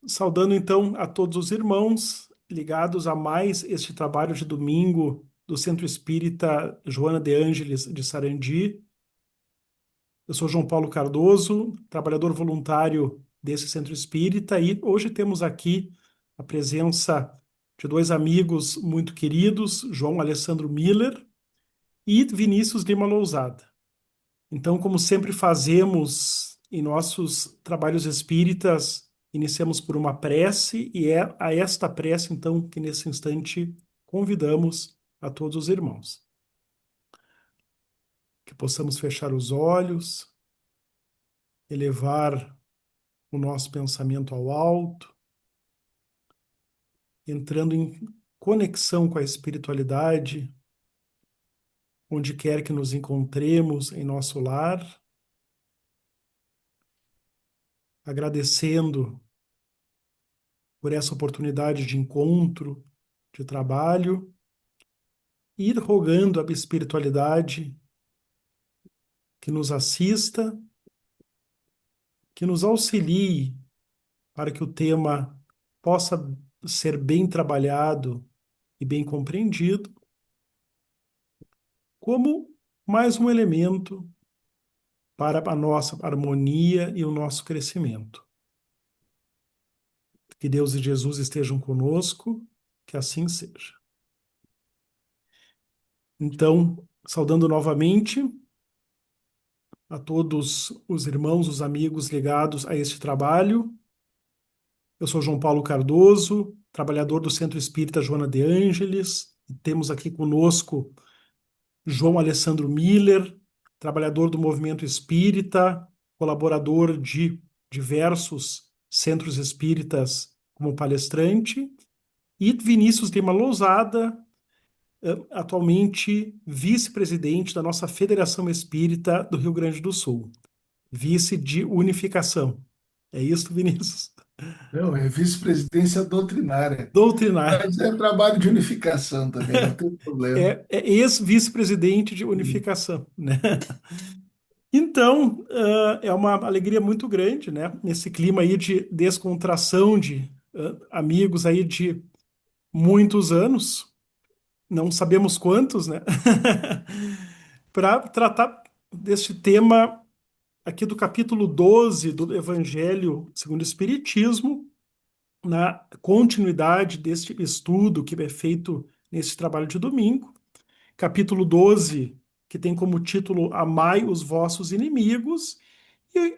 Saudando então a todos os irmãos ligados a mais este trabalho de domingo do Centro Espírita Joana de Ângeles de Sarandi. Eu sou João Paulo Cardoso, trabalhador voluntário desse Centro Espírita, e hoje temos aqui a presença de dois amigos muito queridos, João Alessandro Miller e Vinícius Lima Lousada. Então, como sempre fazemos em nossos trabalhos espíritas, iniciamos por uma prece e é a esta prece, então, que nesse instante convidamos a todos os irmãos. Que possamos fechar os olhos, elevar o nosso pensamento ao alto, entrando em conexão com a espiritualidade, onde quer que nos encontremos em nosso lar, agradecendo por essa oportunidade de encontro, de trabalho, e ir rogando a espiritualidade que nos assista, que nos auxilie para que o tema possa ser bem trabalhado e bem compreendido, como mais um elemento para a nossa harmonia e o nosso crescimento. Que Deus e Jesus estejam conosco, que assim seja. Então, saudando novamente a todos os irmãos, os amigos ligados a este trabalho. Eu sou João Paulo Cardoso, trabalhador do Centro Espírita Joana de Ângeles. E temos aqui conosco João Alessandro Miller, trabalhador do Movimento Espírita, colaborador de diversos centros espíritas como palestrante, e Vinícius Lima Lousada, atualmente vice-presidente da nossa Federação Espírita do Rio Grande do Sul, vice de unificação. É isso, Vinícius? Não, é vice-presidência doutrinária, Doutrinário. mas é trabalho de unificação também, não tem problema. É ex-vice-presidente de Sim. unificação, né? Então, é uma alegria muito grande, né? Nesse clima aí de descontração de amigos aí de muitos anos, não sabemos quantos, né? Para tratar deste tema aqui do capítulo 12 do Evangelho segundo o Espiritismo, na continuidade deste estudo que é feito nesse trabalho de domingo. Capítulo 12, que tem como título Amai os vossos inimigos,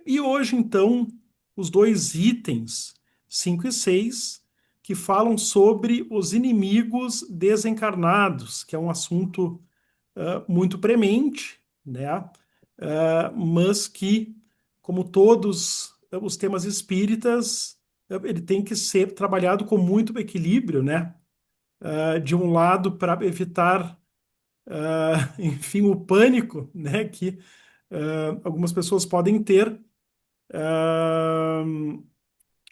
e hoje, então, os dois itens, 5 e 6, que falam sobre os inimigos desencarnados, que é um assunto muito premente, né? Mas que, como todos os temas espíritas, ele tem que ser trabalhado com muito equilíbrio, né? De um lado, para evitar enfim, o pânico, né, que algumas pessoas podem ter, uh,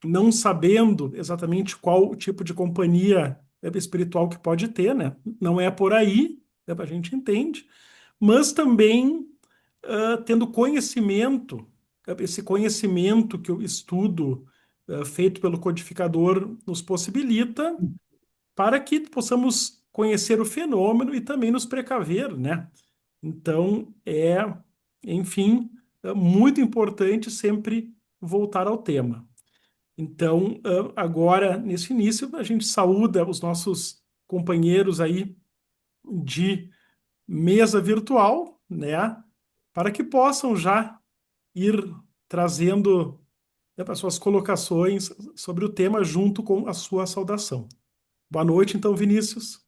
não sabendo exatamente qual tipo de companhia espiritual que pode ter, né? Não é por aí, né, a gente entende, mas também tendo conhecimento, esse conhecimento que o estudo feito pelo codificador nos possibilita, para que possamos conhecer o fenômeno e também nos precaver, né? Então, enfim, muito importante sempre voltar ao tema. Então, agora, nesse início, a gente saúda os nossos companheiros aí de mesa virtual, né? Para que possam já ir trazendo, né, as suas colocações sobre o tema junto com a sua saudação. Boa noite, então, Vinícius.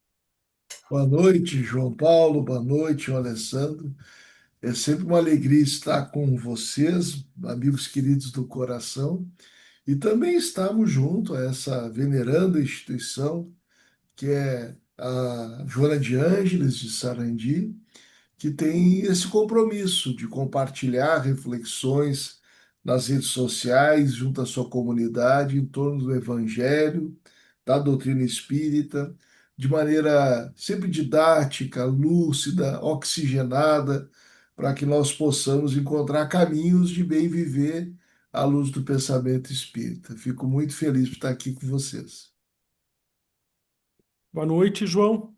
Boa noite, João Paulo, boa noite, Alessandro. É sempre uma alegria estar com vocês, amigos queridos do coração, e também estamos junto a essa veneranda instituição que é a Joana de Ângeles de Sarandi, que tem esse compromisso de compartilhar reflexões nas redes sociais, junto à sua comunidade, em torno do Evangelho, da doutrina espírita, de maneira sempre didática, lúcida, oxigenada, para que nós possamos encontrar caminhos de bem viver à luz do pensamento espírita. Fico muito feliz por estar aqui com vocês. Boa noite, João.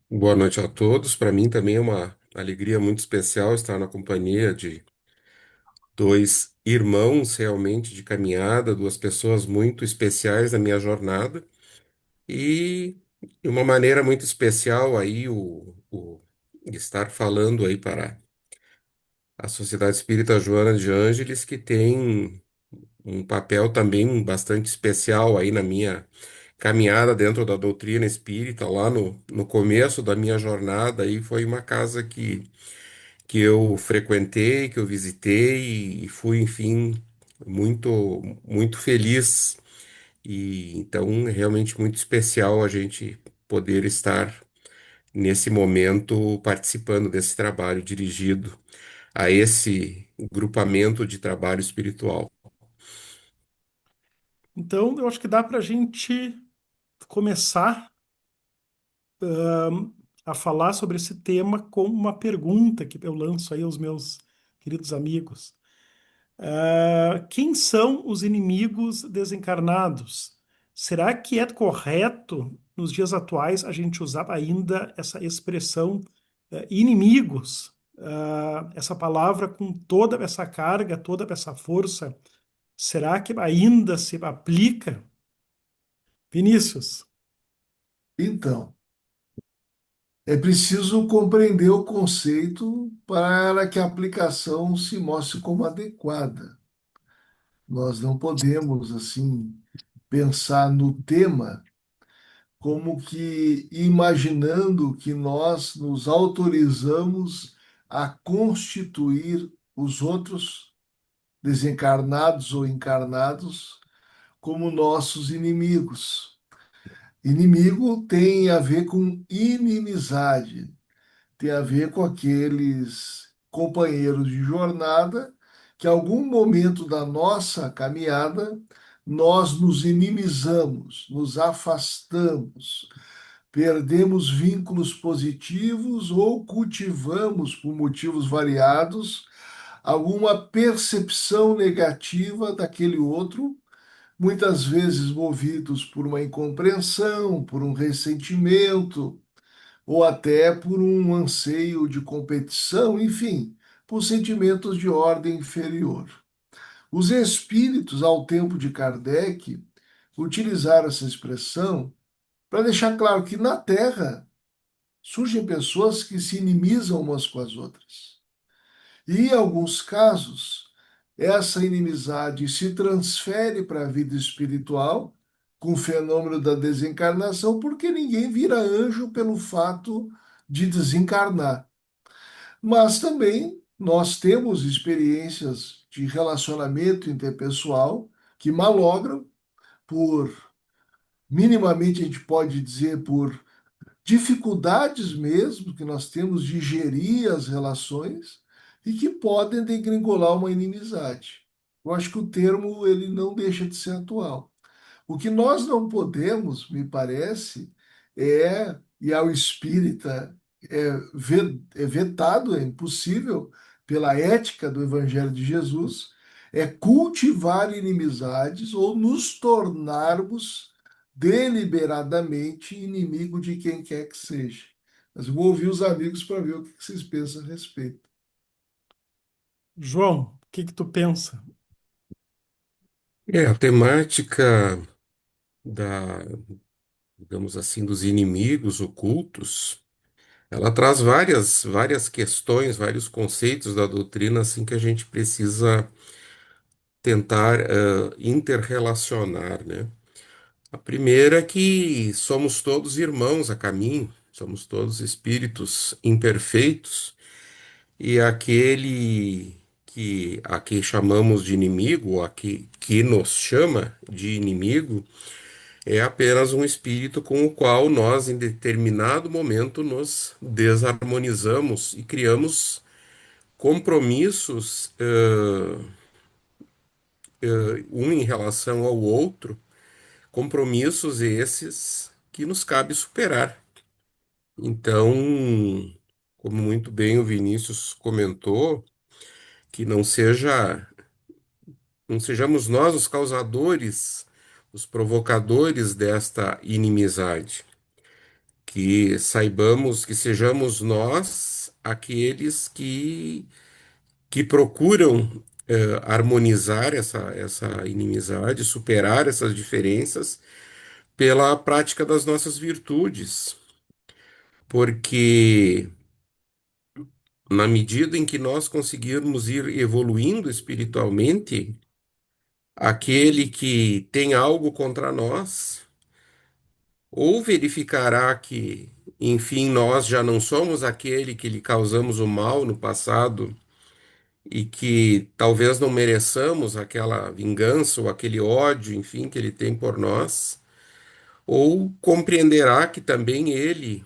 Boa noite a todos. Para mim também é uma alegria muito especial estar na companhia de dois irmãos realmente de caminhada, duas pessoas muito especiais na minha jornada e de uma maneira muito especial aí o estar falando aí para a Sociedade Espírita Joana de Ângeles, que tem um papel também bastante especial aí na minha caminhada dentro da doutrina espírita, lá no começo da minha jornada, aí foi uma casa que eu frequentei, que eu visitei e fui, enfim, muito feliz. E então é realmente muito especial a gente poder estar nesse momento participando desse trabalho dirigido a esse grupamento de trabalho espiritual. Então, eu acho que dá para a gente começar a falar sobre esse tema com uma pergunta que eu lanço aí aos meus queridos amigos. Quem são os inimigos desencarnados? Será que é correto, nos dias atuais, a gente usar ainda essa expressão, inimigos? Essa palavra com toda essa carga, toda essa força, será que ainda se aplica? Vinícius, Então, é preciso compreender o conceito para que a aplicação se mostre como adequada. Nós não podemos, assim, pensar no tema como que imaginando que nós nos autorizamos a constituir os outros, desencarnados ou encarnados, como nossos inimigos. Inimigo tem a ver com inimizade, tem a ver com aqueles companheiros de jornada que, em algum momento da nossa caminhada, nós nos inimizamos, nos afastamos, perdemos vínculos positivos ou cultivamos, por motivos variados, alguma percepção negativa daquele outro, muitas vezes movidos por uma incompreensão, por um ressentimento, ou até por um anseio de competição, enfim, por sentimentos de ordem inferior. Os espíritos, ao tempo de Kardec, utilizaram essa expressão para deixar claro que na Terra surgem pessoas que se inimizam umas com as outras. E, em alguns casos, essa inimizade se transfere para a vida espiritual, com o fenômeno da desencarnação, porque ninguém vira anjo pelo fato de desencarnar. Mas também nós temos experiências de relacionamento interpessoal que malogram por, minimamente a gente pode dizer, por dificuldades mesmo que nós temos de gerir as relações e que podem degringolar uma inimizade. Eu acho que o termo ele não deixa de ser atual. O que nós não podemos, me parece, e ao espírita é vetado, é impossível, pela ética do Evangelho de Jesus, é cultivar inimizades ou nos tornarmos deliberadamente inimigo de quem quer que seja. Mas eu vou ouvir os amigos para ver o que vocês pensam a respeito. João, o que que tu pensa? A temática da, digamos assim, dos inimigos ocultos, ela traz várias questões, vários conceitos da doutrina, assim, que a gente precisa tentar interrelacionar, né? A primeira é que somos todos irmãos a caminho, somos todos espíritos imperfeitos, e aquele que a que chamamos de inimigo, ou que nos chama de inimigo, é apenas um espírito com o qual nós, em determinado momento, nos desarmonizamos e criamos compromissos, um em relação ao outro, compromissos esses que nos cabe superar. Então, como muito bem o Vinícius comentou, que não sejamos nós os causadores, os provocadores desta inimizade, que saibamos que sejamos nós aqueles que procuram harmonizar essa inimizade, superar essas diferenças pela prática das nossas virtudes, porque na medida em que nós conseguirmos ir evoluindo espiritualmente, aquele que tem algo contra nós, ou verificará que, enfim, nós já não somos aquele que lhe causamos o mal no passado e que talvez não mereçamos aquela vingança ou aquele ódio, enfim, que ele tem por nós, ou compreenderá que também ele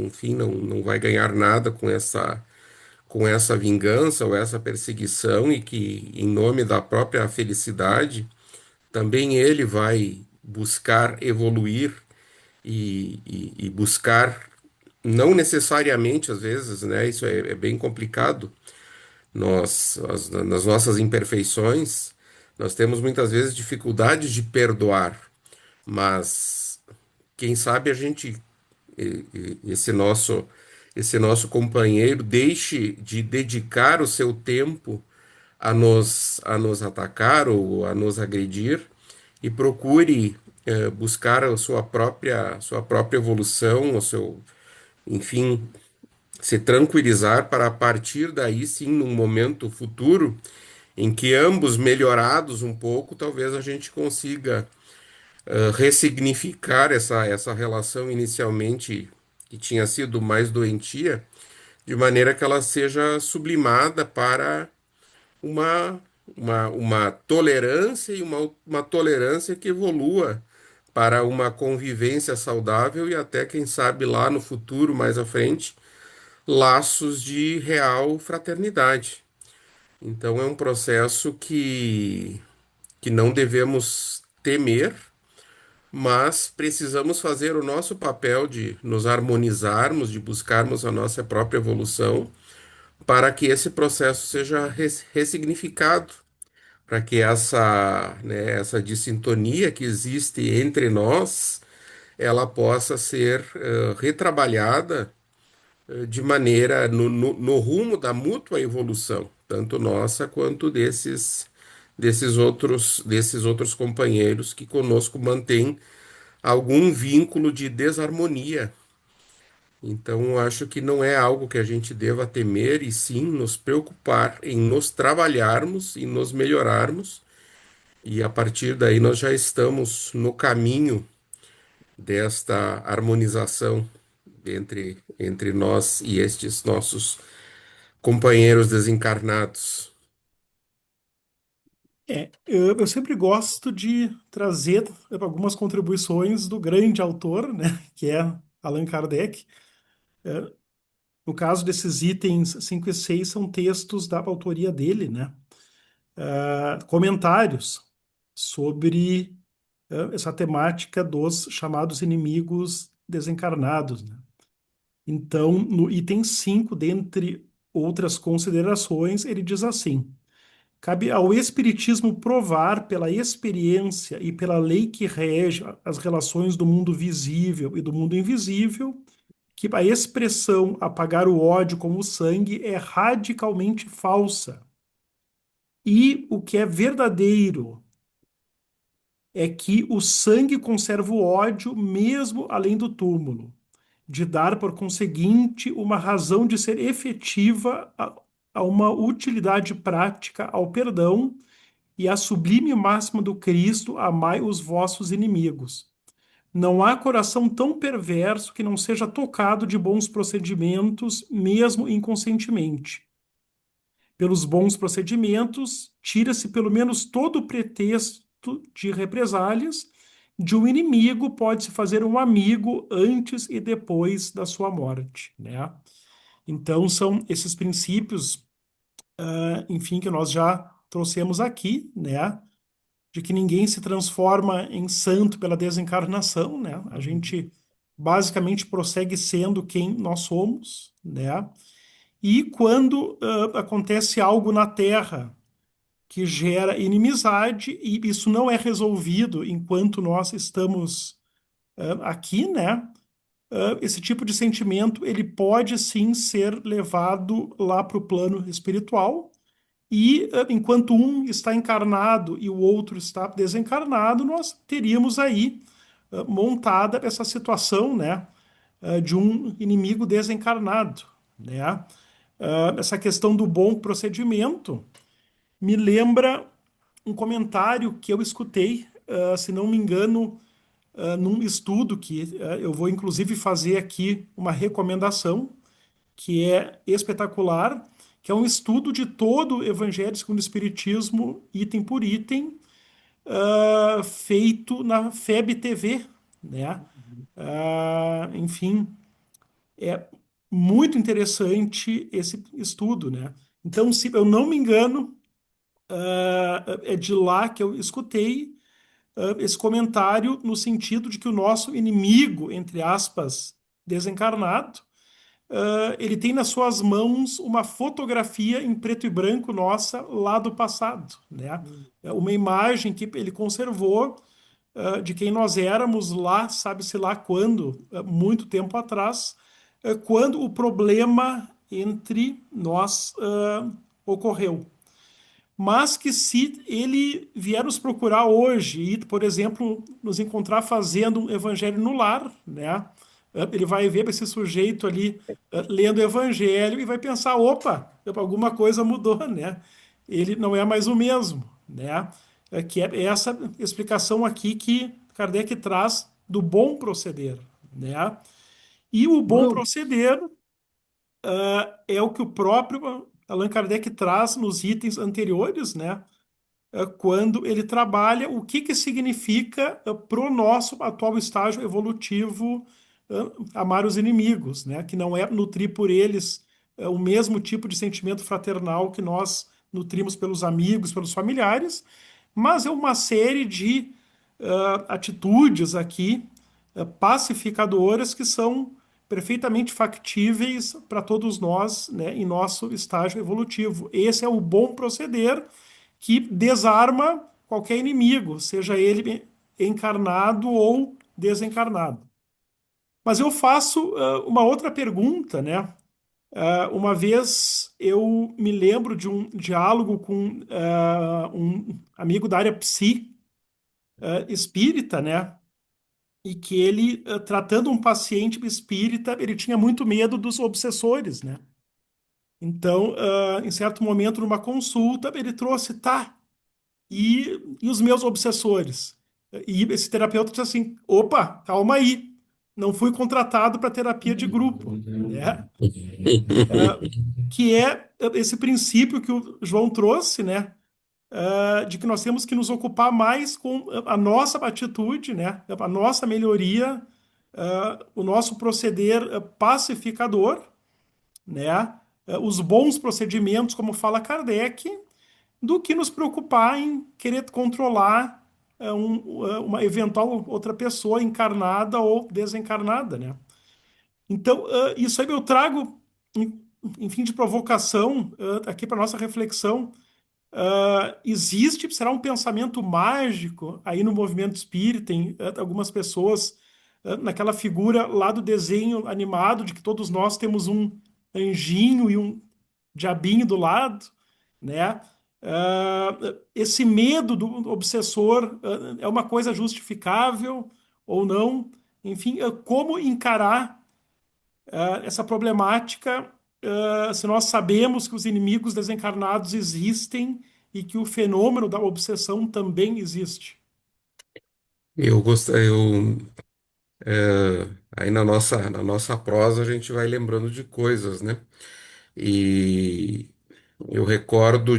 enfim, não vai ganhar nada com essa vingança ou essa perseguição e que, em nome da própria felicidade, também ele vai buscar evoluir e buscar, não necessariamente, às vezes, né? Isso é bem complicado. Nas nossas imperfeições, nós temos muitas vezes dificuldades de perdoar, mas quem sabe a gente, esse nosso companheiro, deixe de dedicar o seu tempo a nos atacar ou a nos agredir e procure buscar a sua própria evolução, enfim, se tranquilizar para a partir daí, sim, num momento futuro em que ambos melhorados um pouco, talvez a gente consiga ressignificar essa relação inicialmente que tinha sido mais doentia, de maneira que ela seja sublimada para uma, uma tolerância e uma tolerância que evolua para uma convivência saudável e até, quem sabe, lá no futuro, mais à frente, laços de real fraternidade. Então, é um processo que não devemos temer, mas precisamos fazer o nosso papel de nos harmonizarmos, de buscarmos a nossa própria evolução, para que esse processo seja ressignificado, para que essa dissintonia que existe entre nós, ela possa ser retrabalhada de maneira no rumo da mútua evolução, tanto nossa quanto desses outros companheiros que conosco mantêm algum vínculo de desarmonia. Então, eu acho que não é algo que a gente deva temer, e sim nos preocupar em nos trabalharmos e nos melhorarmos, e a partir daí nós já estamos no caminho desta harmonização entre nós e estes nossos companheiros desencarnados. Eu sempre gosto de trazer algumas contribuições do grande autor, né, que é Allan Kardec. No caso desses itens 5 e 6 são textos da autoria dele, né? Comentários sobre essa temática dos chamados inimigos desencarnados, né? Então, no item 5, dentre outras considerações, ele diz assim: cabe ao Espiritismo provar pela experiência e pela lei que rege as relações do mundo visível e do mundo invisível que a expressão apagar o ódio como o sangue é radicalmente falsa. E o que é verdadeiro é que o sangue conserva o ódio mesmo além do túmulo, de dar, por conseguinte, uma razão de ser efetiva a uma utilidade prática ao perdão e à sublime máxima do Cristo: amai os vossos inimigos. Não há coração tão perverso que não seja tocado de bons procedimentos, mesmo inconscientemente. Pelos bons procedimentos, tira-se pelo menos todo o pretexto de represálias. De um inimigo pode-se fazer um amigo antes e depois da sua morte, né? Então, são esses princípios, enfim, que nós já trouxemos aqui, né? De que ninguém se transforma em santo pela desencarnação, né? A gente basicamente prossegue sendo quem nós somos, né? E quando acontece algo na Terra que gera inimizade e isso não é resolvido enquanto nós estamos aqui, né? Esse tipo de sentimento ele pode sim ser levado lá para o plano espiritual e enquanto um está encarnado e o outro está desencarnado, nós teríamos aí montada essa situação, né, de um inimigo desencarnado, né? Essa questão do bom procedimento me lembra um comentário que eu escutei, se não me engano, num estudo que eu vou inclusive fazer aqui uma recomendação, que é espetacular, que é um estudo de todo o Evangelho segundo o Espiritismo, item por item, feito na FEB TV, né? Enfim, é muito interessante esse estudo, né? Então, se eu não me engano, é de lá que eu escutei esse comentário no sentido de que o nosso inimigo, entre aspas, desencarnado, ele tem nas suas mãos uma fotografia em preto e branco nossa lá do passado, né? É uma imagem que ele conservou de quem nós éramos lá, sabe-se lá quando, muito tempo atrás, quando o problema entre nós ocorreu. Mas que se ele vier nos procurar hoje e, por exemplo, nos encontrar fazendo um evangelho no lar, né? Ele vai ver esse sujeito ali lendo o evangelho e vai pensar, opa, alguma coisa mudou, né? Ele não é mais o mesmo, né? Que é essa explicação aqui que Kardec traz do bom proceder, né? E o bom Não, proceder é o que o próprio Allan Kardec traz nos itens anteriores, né? Quando ele trabalha o que que significa para o nosso atual estágio evolutivo amar os inimigos, né? Que não é nutrir por eles o mesmo tipo de sentimento fraternal que nós nutrimos pelos amigos, pelos familiares, mas é uma série de atitudes aqui pacificadoras que são perfeitamente factíveis para todos nós, né, em nosso estágio evolutivo. Esse é o bom proceder que desarma qualquer inimigo, seja ele encarnado ou desencarnado. Mas eu faço uma outra pergunta, né? Uma vez eu me lembro de um diálogo com um amigo da área psi espírita, né? E que ele, tratando um paciente espírita, ele tinha muito medo dos obsessores, né? Então, em certo momento, numa consulta, ele trouxe, tá, e os meus obsessores? E esse terapeuta disse assim: opa, calma aí, não fui contratado para terapia de grupo, né? Que é esse princípio que o João trouxe, né? De que nós temos que nos ocupar mais com a nossa atitude, né? A nossa melhoria, o nosso proceder pacificador, né? Os bons procedimentos, como fala Kardec, do que nos preocupar em querer controlar uma eventual outra pessoa encarnada ou desencarnada, né? Então, isso aí eu trago, em fim de provocação, aqui para nossa reflexão. Existe, será um pensamento mágico aí no movimento espírita, tem algumas pessoas naquela figura lá do desenho animado de que todos nós temos um anjinho e um diabinho do lado, né? Esse medo do obsessor é uma coisa justificável ou não? Enfim, como encarar essa problemática se nós sabemos que os inimigos desencarnados existem e que o fenômeno da obsessão também existe? Aí na nossa prosa a gente vai lembrando de coisas, né? E eu recordo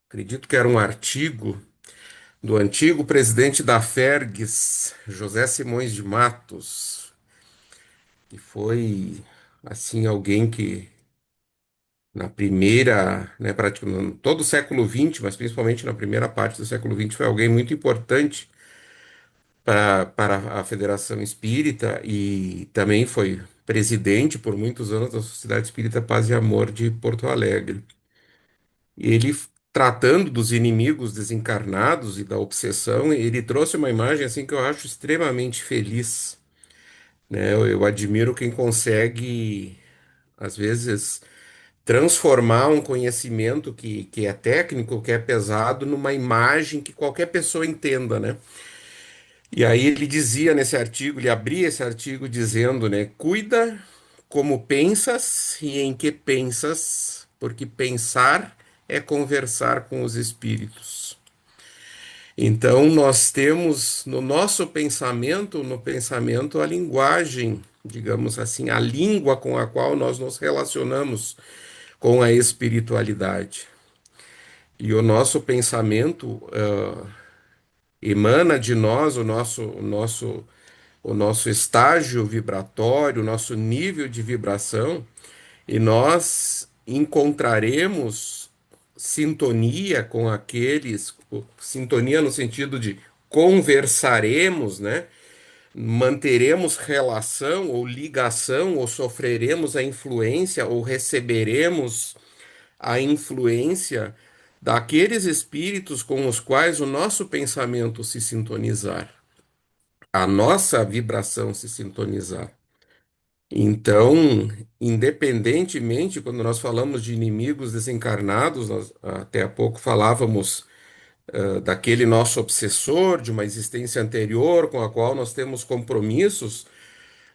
acredito que era um artigo do antigo presidente da Fergs, José Simões de Matos, que foi assim alguém que na primeira, né, praticamente todo o século XX, mas principalmente na primeira parte do século XX, foi alguém muito importante para a Federação Espírita e também foi presidente por muitos anos da Sociedade Espírita Paz e Amor de Porto Alegre. E ele, tratando dos inimigos desencarnados e da obsessão, ele trouxe uma imagem assim que eu acho extremamente feliz, né? Eu admiro quem consegue, às vezes, transformar um conhecimento que é técnico, que é pesado, numa imagem que qualquer pessoa entenda, né? E aí ele dizia nesse artigo, ele abria esse artigo dizendo, né, cuida como pensas e em que pensas, porque pensar é conversar com os espíritos. Então nós temos no nosso pensamento, no pensamento, a linguagem, digamos assim, a língua com a qual nós nos relacionamos com a espiritualidade. E o nosso pensamento emana de nós o nosso estágio vibratório, o nosso nível de vibração, e nós encontraremos sintonia com aqueles, sintonia no sentido de conversaremos, né? Manteremos relação ou ligação, ou sofreremos a influência, ou receberemos a influência daqueles espíritos com os quais o nosso pensamento se sintonizar, a nossa vibração se sintonizar. Então, independentemente, quando nós falamos de inimigos desencarnados, nós até há pouco falávamos daquele nosso obsessor, de uma existência anterior com a qual nós temos compromissos,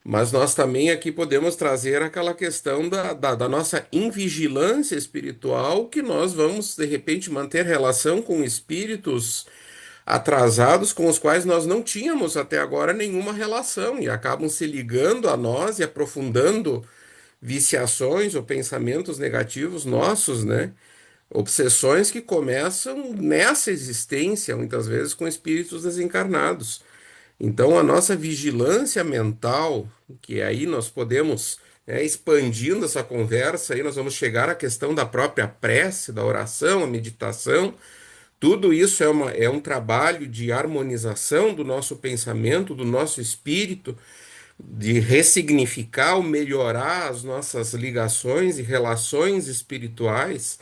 mas nós também aqui podemos trazer aquela questão da nossa invigilância espiritual, que nós vamos, de repente, manter relação com espíritos atrasados com os quais nós não tínhamos até agora nenhuma relação e acabam se ligando a nós e aprofundando viciações ou pensamentos negativos nossos, né? Obsessões que começam nessa existência, muitas vezes com espíritos desencarnados. Então, a nossa vigilância mental, que aí nós podemos, né, expandindo essa conversa, aí nós vamos chegar à questão da própria prece, da oração, a meditação. Tudo isso é um trabalho de harmonização do nosso pensamento, do nosso espírito, de ressignificar ou melhorar as nossas ligações e relações espirituais.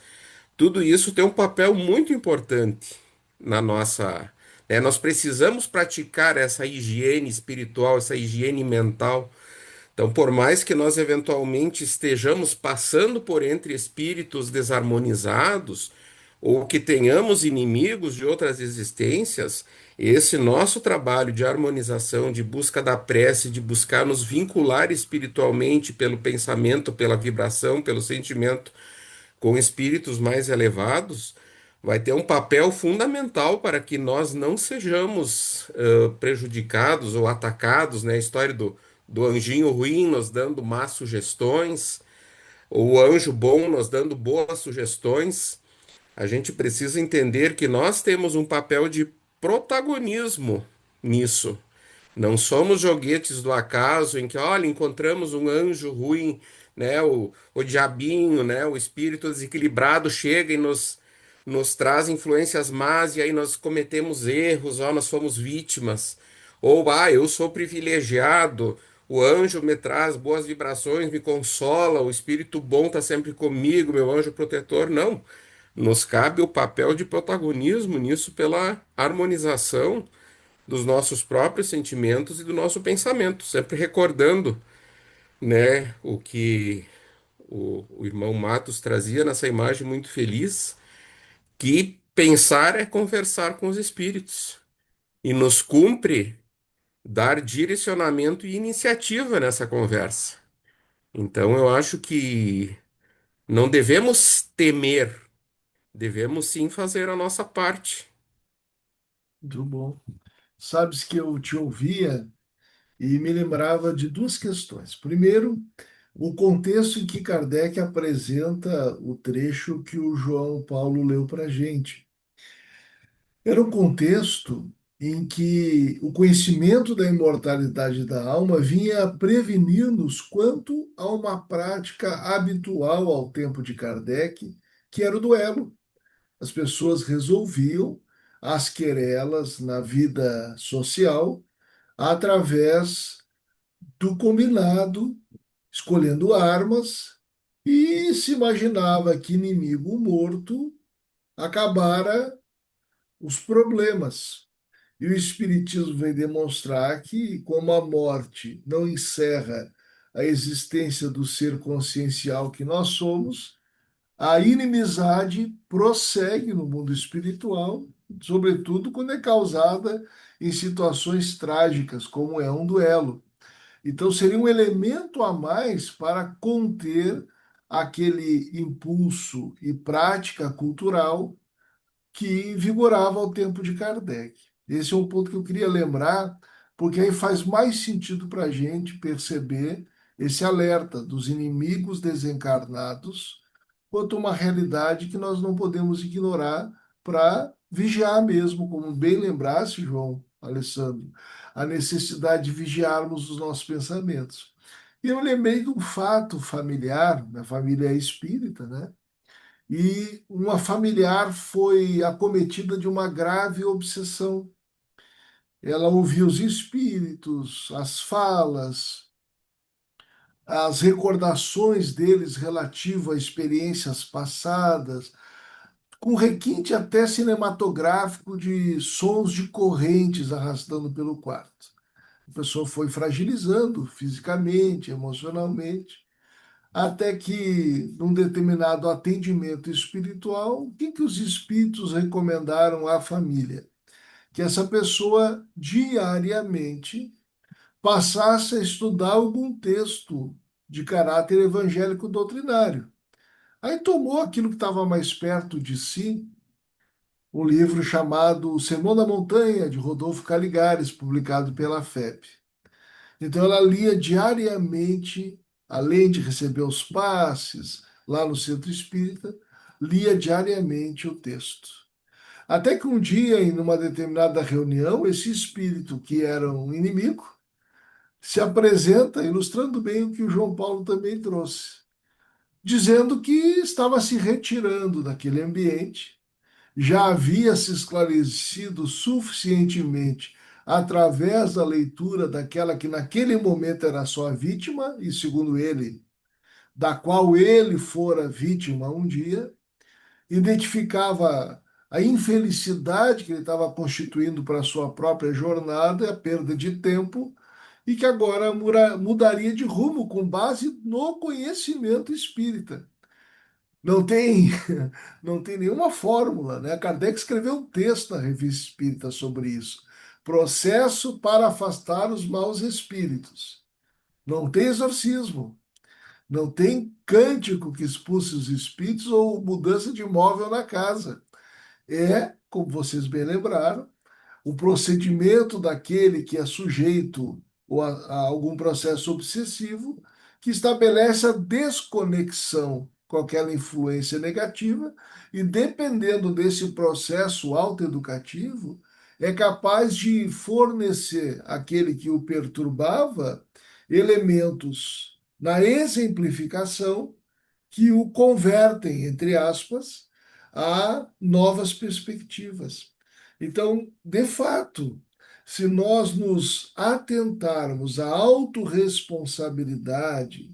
Tudo isso tem um papel muito importante na nossa, né? Nós precisamos praticar essa higiene espiritual, essa higiene mental. Então, por mais que nós eventualmente estejamos passando por entre espíritos desarmonizados, ou que tenhamos inimigos de outras existências, esse nosso trabalho de harmonização, de busca da prece, de buscar nos vincular espiritualmente pelo pensamento, pela vibração, pelo sentimento com espíritos mais elevados, vai ter um papel fundamental para que nós não sejamos prejudicados ou atacados, né? A história do anjinho ruim nos dando más sugestões, ou o anjo bom nos dando boas sugestões. A gente precisa entender que nós temos um papel de protagonismo nisso. Não somos joguetes do acaso em que, olha, encontramos um anjo ruim, né? O diabinho, né? O espírito desequilibrado chega e nos traz influências más e aí nós cometemos erros, ó, nós fomos vítimas. Ou, eu sou privilegiado, o anjo me traz boas vibrações, me consola, o espírito bom está sempre comigo, meu anjo protetor. Não. Nos cabe o papel de protagonismo nisso pela harmonização dos nossos próprios sentimentos e do nosso pensamento, sempre recordando, né, o que o irmão Matos trazia nessa imagem muito feliz, que pensar é conversar com os espíritos e nos cumpre dar direcionamento e iniciativa nessa conversa. Então eu acho que não devemos temer, devemos sim fazer a nossa parte. Muito bom. Sabes que eu te ouvia e me lembrava de duas questões. Primeiro, o contexto em que Kardec apresenta o trecho que o João Paulo leu para a gente. Era um contexto em que o conhecimento da imortalidade da alma vinha prevenir-nos quanto a uma prática habitual ao tempo de Kardec, que era o duelo. As pessoas resolviam as querelas na vida social através do combinado escolhendo armas, e se imaginava que inimigo morto acabara os problemas. E o Espiritismo vem demonstrar que, como a morte não encerra a existência do ser consciencial que nós somos, a inimizade prossegue no mundo espiritual, sobretudo quando é causada em situações trágicas, como é um duelo. Então, seria um elemento a mais para conter aquele impulso e prática cultural que vigorava ao tempo de Kardec. Esse é um ponto que eu queria lembrar, porque aí faz mais sentido para a gente perceber esse alerta dos inimigos desencarnados quanto uma realidade que nós não podemos ignorar para vigiar mesmo, como bem lembrasse, João Alessandro, a necessidade de vigiarmos os nossos pensamentos. E eu lembrei de um fato familiar, da família espírita, né? E uma familiar foi acometida de uma grave obsessão. Ela ouvia os espíritos, as falas, as recordações deles relativo a experiências passadas, com requinte até cinematográfico de sons de correntes arrastando pelo quarto. A pessoa foi fragilizando fisicamente, emocionalmente, até que, num determinado atendimento espiritual, o que os espíritos recomendaram à família? Que essa pessoa diariamente passasse a estudar algum texto de caráter evangélico doutrinário. Aí tomou aquilo que estava mais perto de si, um livro chamado O Sermão da Montanha, de Rodolfo Caligares, publicado pela FEB. Então ela lia diariamente, além de receber os passes lá no centro espírita, lia diariamente o texto. Até que um dia, em uma determinada reunião, esse espírito, que era um inimigo, se apresenta, ilustrando bem o que o João Paulo também trouxe, dizendo que estava se retirando daquele ambiente, já havia se esclarecido suficientemente através da leitura daquela que naquele momento era sua vítima, e segundo ele, da qual ele fora vítima um dia, identificava a infelicidade que ele estava constituindo para a sua própria jornada, a perda de tempo, e que agora mudaria de rumo com base no conhecimento espírita. Não tem, não tem nenhuma fórmula, né? Kardec escreveu um texto na Revista Espírita sobre isso. Processo para afastar os maus espíritos. Não tem exorcismo, não tem cântico que expulse os espíritos ou mudança de móvel na casa. É, como vocês bem lembraram, o procedimento daquele que é sujeito a algum processo obsessivo que estabelece a desconexão com aquela influência negativa e, dependendo desse processo autoeducativo, é capaz de fornecer àquele que o perturbava elementos na exemplificação que o convertem, entre aspas, a novas perspectivas. Então, de fato, se nós nos atentarmos à autorresponsabilidade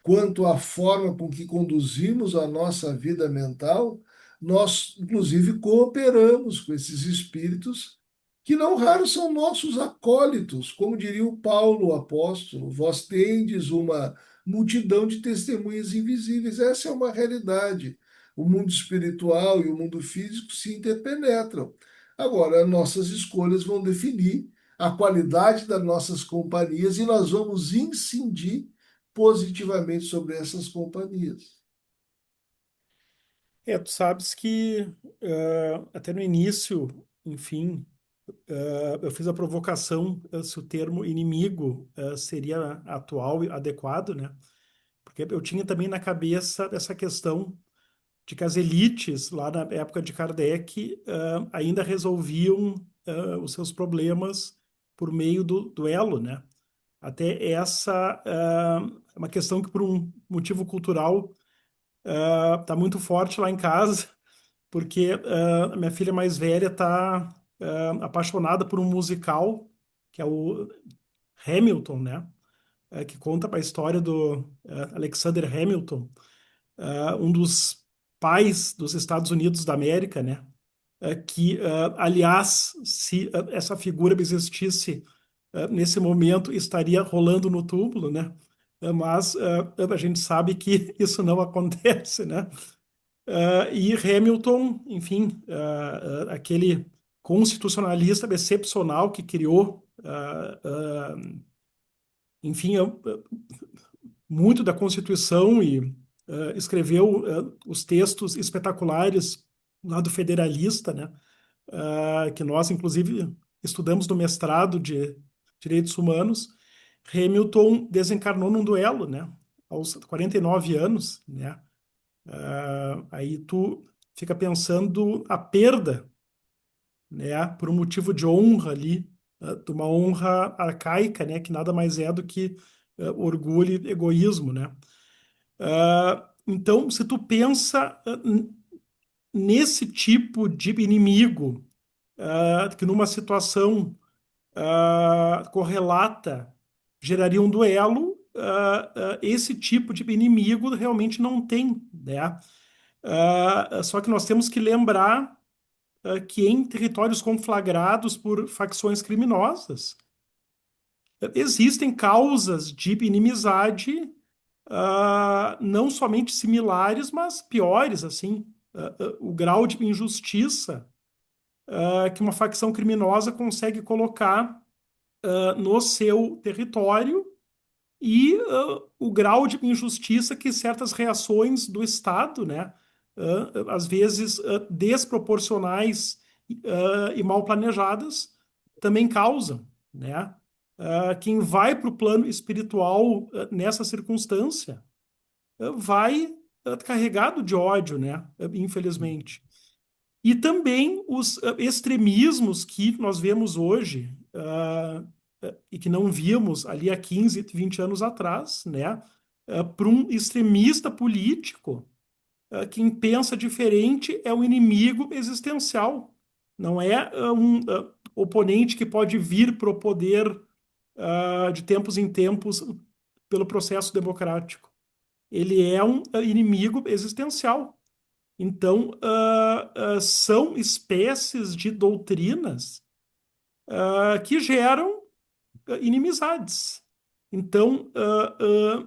quanto à forma com que conduzimos a nossa vida mental, nós, inclusive, cooperamos com esses espíritos que não raros são nossos acólitos, como diria o Paulo, o apóstolo, vós tendes uma multidão de testemunhas invisíveis. Essa é uma realidade. O mundo espiritual e o mundo físico se interpenetram. Agora, nossas escolhas vão definir a qualidade das nossas companhias e nós vamos incidir positivamente sobre essas companhias. Tu sabes que até no início, enfim, eu fiz a provocação se o termo inimigo seria atual e adequado, né? Porque eu tinha também na cabeça essa questão de que as elites, lá na época de Kardec, ainda resolviam os seus problemas por meio do duelo, né? Até essa é uma questão que, por um motivo cultural, está muito forte lá em casa, porque a minha filha mais velha está apaixonada por um musical, que é o Hamilton, né? que conta a história do Alexander Hamilton, um dos pais dos Estados Unidos da América, né? Que, aliás, se essa figura existisse nesse momento, estaria rolando no túmulo, né? Mas a gente sabe que isso não acontece, né? E Hamilton, enfim, aquele constitucionalista excepcional que criou, enfim, muito da Constituição e escreveu os textos espetaculares lá do Federalista, né? Que nós, inclusive, estudamos no mestrado de Direitos Humanos. Hamilton desencarnou num duelo, né? Aos 49 anos, né? Aí tu fica pensando a perda, né? Por um motivo de honra ali, de uma honra arcaica, né? Que nada mais é do que orgulho e egoísmo, né? Então, se tu pensa nesse tipo de inimigo, que numa situação correlata geraria um duelo, esse tipo de inimigo realmente não tem, né? Só que nós temos que lembrar que em territórios conflagrados por facções criminosas, existem causas de inimizade não somente similares, mas piores, assim. O grau de injustiça que uma facção criminosa consegue colocar no seu território e o grau de injustiça que certas reações do Estado, né, às vezes desproporcionais e mal planejadas, também causam, né? Quem vai para o plano espiritual nessa circunstância vai carregado de ódio, né? Infelizmente. E também os extremismos que nós vemos hoje e que não víamos ali há 15, 20 anos atrás, né? Para um extremista político, quem pensa diferente é um inimigo existencial, não é um oponente que pode vir para o poder de tempos em tempos pelo processo democrático. Ele é um inimigo existencial. Então, são espécies de doutrinas que geram inimizades. Então,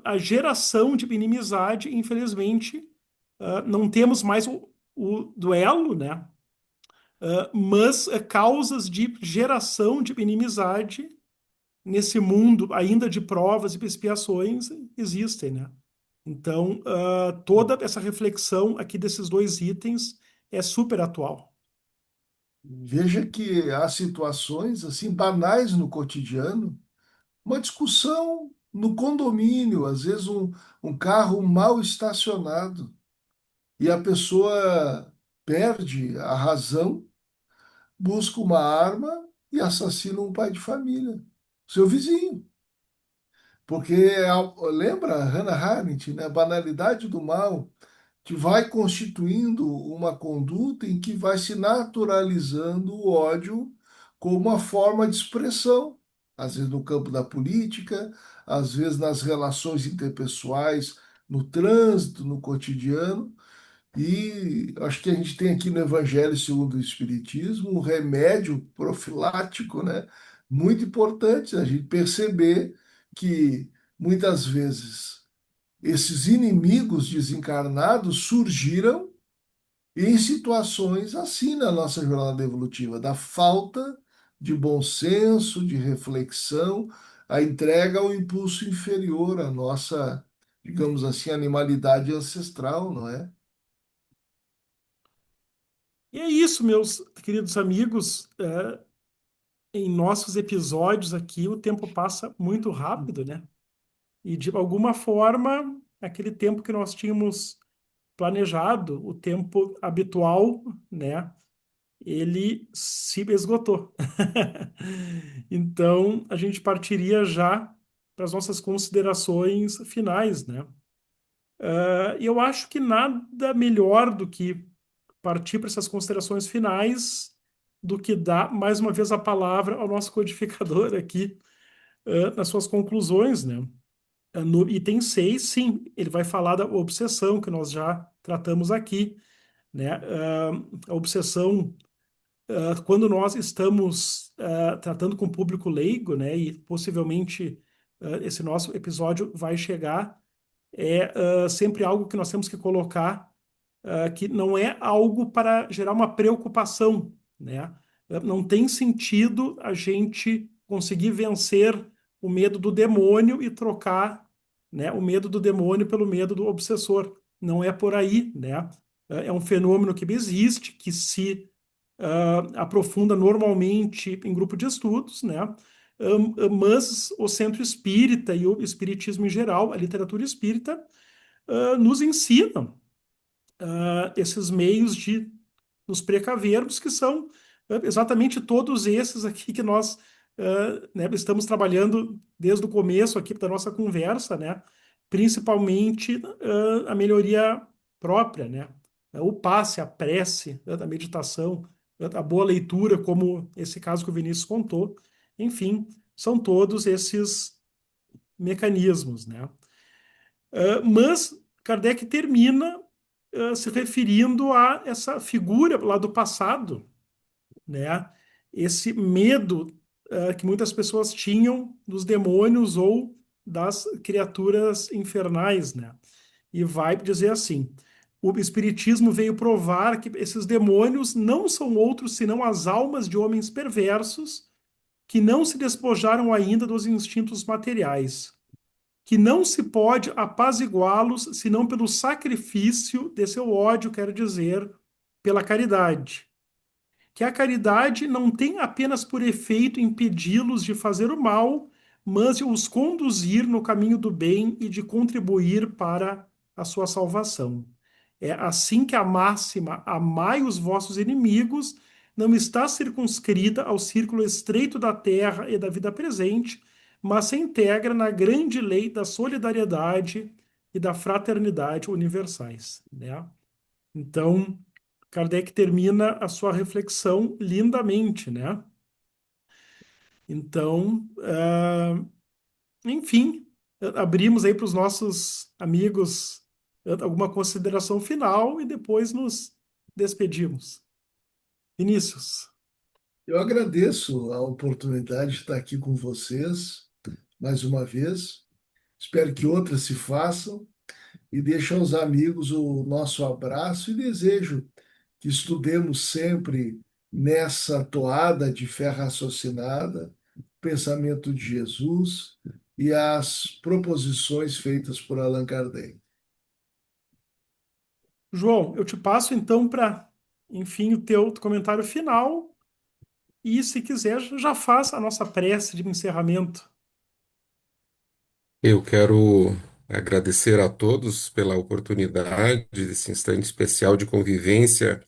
a geração de inimizade, infelizmente, não temos mais o duelo, né? Mas causas de geração de inimizade nesse mundo ainda de provas e expiações existem, né? Então, toda essa reflexão aqui desses dois itens é super atual. Veja que há situações assim banais no cotidiano, uma discussão no condomínio, às vezes um carro mal estacionado, e a pessoa perde a razão, busca uma arma e assassina um pai de família, seu vizinho. Porque lembra Hannah Arendt, né? A banalidade do mal que vai constituindo uma conduta em que vai se naturalizando o ódio como uma forma de expressão, às vezes no campo da política, às vezes nas relações interpessoais, no trânsito, no cotidiano. E acho que a gente tem aqui no Evangelho segundo o Espiritismo um remédio profilático, né? Muito importante a gente perceber que muitas vezes esses inimigos desencarnados surgiram em situações assim na nossa jornada evolutiva, da falta de bom senso, de reflexão, a entrega ao impulso inferior, à nossa, digamos assim, animalidade ancestral, não é? E é isso, meus queridos amigos. Em nossos episódios aqui, o tempo passa muito rápido, né? E de alguma forma, aquele tempo que nós tínhamos planejado, o tempo habitual, né? Ele se esgotou. Então, a gente partiria já para as nossas considerações finais, né? E eu acho que nada melhor do que partir para essas considerações finais do que dar mais uma vez a palavra ao nosso codificador aqui, nas suas conclusões, né? No item 6, sim, ele vai falar da obsessão, que nós já tratamos aqui, né? A obsessão, quando nós estamos tratando com o público leigo, né, e possivelmente esse nosso episódio vai chegar, sempre algo que nós temos que colocar, que não é algo para gerar uma preocupação, né? Não tem sentido a gente conseguir vencer o medo do demônio e trocar, né, o medo do demônio pelo medo do obsessor. Não é por aí, né? É um fenômeno que existe, que se aprofunda normalmente em grupo de estudos, né? Mas o centro espírita e o espiritismo em geral, a literatura espírita, nos ensinam esses meios de nos precavermos, que são exatamente todos esses aqui que nós né, estamos trabalhando desde o começo aqui da nossa conversa, né? Principalmente a melhoria própria, né? O passe, a prece, né, a meditação, a boa leitura, como esse caso que o Vinícius contou. Enfim, são todos esses mecanismos, né? Mas Kardec termina se referindo a essa figura lá do passado, né? Esse medo que muitas pessoas tinham dos demônios ou das criaturas infernais, né? E vai dizer assim: o Espiritismo veio provar que esses demônios não são outros senão as almas de homens perversos que não se despojaram ainda dos instintos materiais, que não se pode apaziguá-los senão pelo sacrifício de seu ódio, quero dizer, pela caridade. Que a caridade não tem apenas por efeito impedi-los de fazer o mal, mas de os conduzir no caminho do bem e de contribuir para a sua salvação. É assim que a máxima amai os vossos inimigos não está circunscrita ao círculo estreito da terra e da vida presente, mas se integra na grande lei da solidariedade e da fraternidade universais, né? Então, Kardec termina a sua reflexão lindamente, né? Então, enfim, abrimos aí para os nossos amigos alguma consideração final e depois nos despedimos. Vinícius. Eu agradeço a oportunidade de estar aqui com vocês mais uma vez. Espero que outras se façam e deixo aos amigos o nosso abraço e desejo que estudemos sempre nessa toada de fé raciocinada, o pensamento de Jesus e as proposições feitas por Allan Kardec. João, eu te passo então para, enfim, o teu comentário final e, se quiser, já faz a nossa prece de encerramento. Eu quero agradecer a todos pela oportunidade desse instante especial de convivência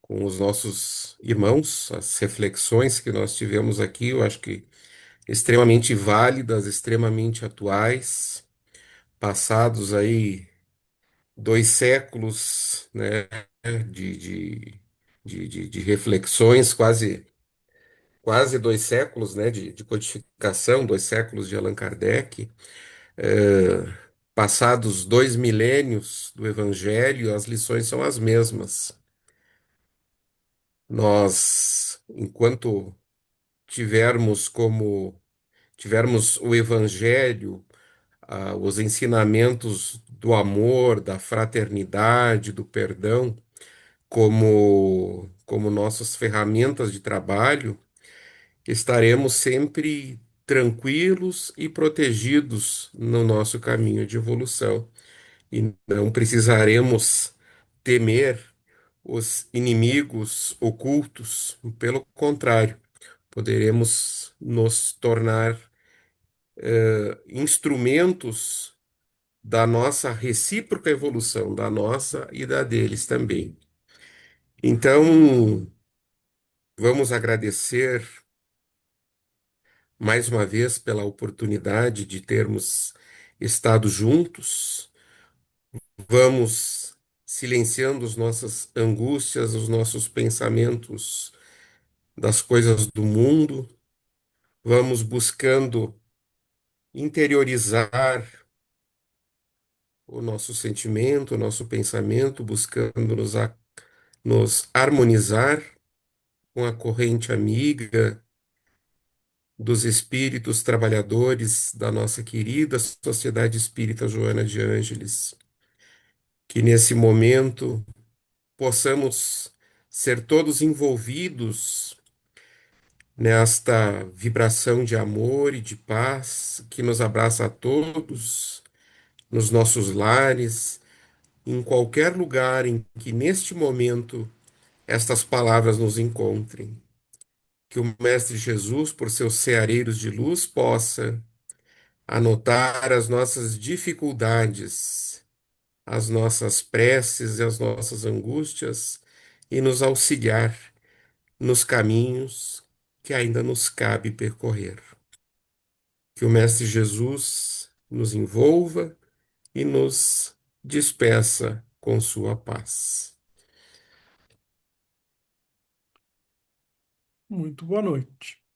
com os nossos irmãos, as reflexões que nós tivemos aqui, eu acho que extremamente válidas, extremamente atuais, passados aí 2 séculos, né, de, de, de reflexões, quase 2 séculos, né, de codificação, 2 séculos de Allan Kardec, passados 2 milênios do Evangelho, as lições são as mesmas. Nós, enquanto tivermos como tivermos o Evangelho, os ensinamentos do amor, da fraternidade, do perdão, como nossas ferramentas de trabalho, estaremos sempre tranquilos e protegidos no nosso caminho de evolução. E não precisaremos temer os inimigos ocultos, pelo contrário, poderemos nos tornar instrumentos da nossa recíproca evolução, da nossa e da deles também. Então, vamos agradecer mais uma vez pela oportunidade de termos estado juntos. Vamos silenciando as nossas angústias, os nossos pensamentos das coisas do mundo. Vamos buscando interiorizar o nosso sentimento, o nosso pensamento, buscando nos harmonizar com a corrente amiga dos espíritos trabalhadores da nossa querida Sociedade Espírita Joana de Ângeles, que nesse momento possamos ser todos envolvidos nesta vibração de amor e de paz que nos abraça a todos, nos nossos lares, em qualquer lugar em que neste momento estas palavras nos encontrem. Que o Mestre Jesus, por seus ceareiros de luz, possa anotar as nossas dificuldades, as nossas preces e as nossas angústias e nos auxiliar nos caminhos que ainda nos cabe percorrer. Que o Mestre Jesus nos envolva e nos despeça com sua paz. Muito boa noite.